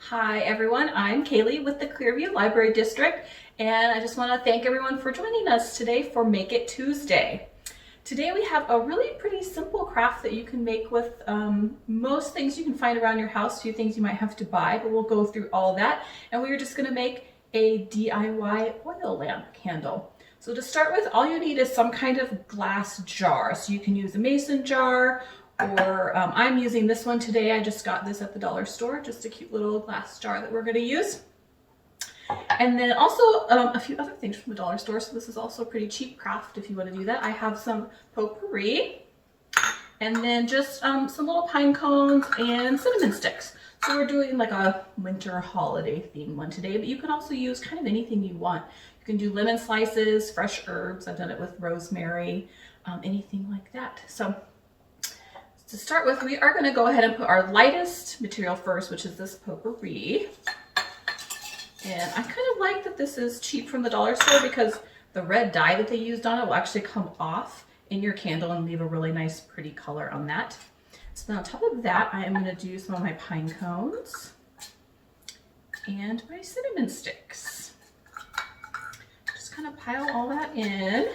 Hi everyone, I'm Kaylee with the Clearview Library District, and I just want to thank everyone for joining us today for Make It Tuesday. Today we have a really pretty simple craft that you can make with most things you can find around your house, a few things you might have to buy, but we'll go through all that. And we're just going to make a DIY oil lamp candle. So to start with, all you need is some kind of glass jar. So you can use a mason jar, or I'm using this one today. I just got this at the dollar store, just a cute little glass jar that we're going to use. And then also a few other things from the dollar store. So this is also a pretty cheap craft if you want to do that. I have some potpourri, and then just some little pine cones and cinnamon sticks. So we're doing like a winter holiday themed one today, but you can also use kind of anything you want. You can do lemon slices, fresh herbs. I've done it with rosemary, anything like that. So to start with, we are going to go ahead and put our lightest material first, which is this potpourri. And I kind of like that this is cheap from the dollar store because the red dye that they used on it will actually come off in your candle and leave a really nice pretty color on that. So then on top of that, I am going to do some of my pine cones and my cinnamon sticks. Just kind of pile all that in.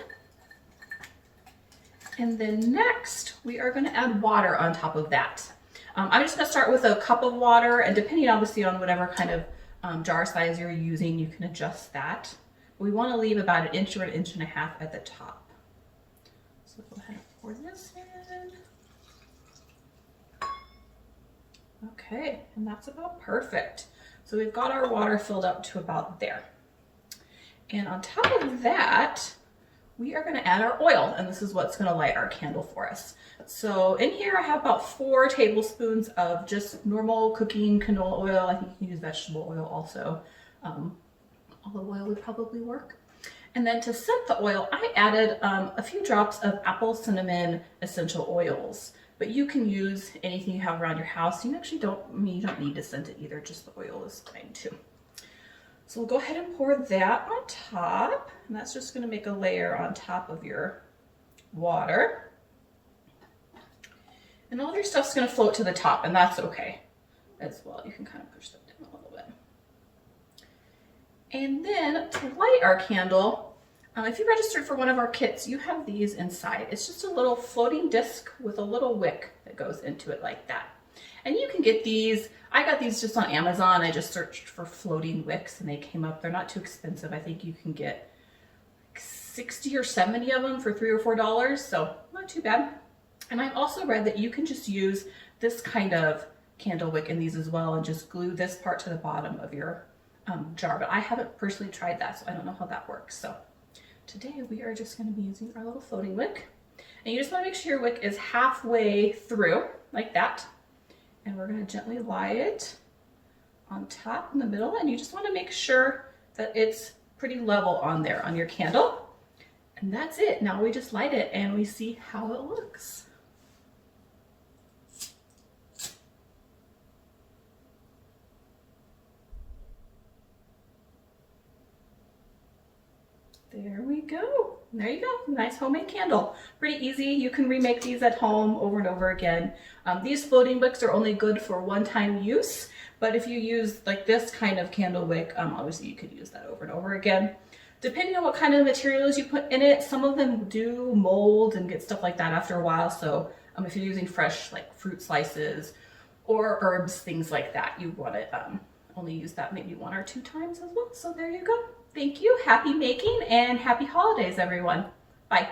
And then next, we are going to add water on top of that. I'm just going to start with a cup of water, and depending obviously on whatever kind of jar size you're using, you can adjust that. We want to leave about 1 inch or 1.5 inches at the top. So go ahead and pour this in. Okay, and that's about perfect. So we've got our water filled up to about there. And on top of that, we are going to add our oil, and this is what's going to light our candle for us. So in here I have about 4 tablespoons of just normal cooking canola oil. I think you can use vegetable oil also. Olive oil would probably work. And then to scent the oil, I added a few drops of apple cinnamon essential oils. But you can use anything you have around your house. You actually don't need to scent it either, just the oil is fine too. So we'll go ahead and pour that on top, and that's just going to make a layer on top of your water. And all of your stuff's going to float to the top, and that's okay as well. You can kind of push that down a little bit. And then to light our candle, if you registered for one of our kits, you have these inside. It's just a little floating disc with a little wick that goes into it like that. And you can get these. I got these just on Amazon. I just searched for floating wicks and they came up. They're not too expensive. I think you can get like 60 or 70 of them for $3 or $4, so not too bad. And I've also read that you can just use this kind of candle wick in these as well and just glue this part to the bottom of your jar. But I haven't personally tried that, so I don't know how that works. So today we are just going to be using our little floating wick. And you just want to make sure your wick is halfway through, like that. And we're going to gently light it on top in the middle, and you just want to make sure that it's pretty level on there on your candle. And that's it. Now we just light it and we see how it looks. There we go. There you go. Nice homemade candle. Pretty easy. You can remake these at home over and over again. These floating wicks are only good for one-time use, but if you use like this kind of candle wick, obviously you could use that over and over again. Depending on what kind of materials you put in it, some of them do mold and get stuff like that after a while. So if you're using fresh like fruit slices or herbs, things like that, you want to only use that maybe 1 or 2 times as well. So there you go. Thank you. Happy making and happy holidays, everyone. Bye.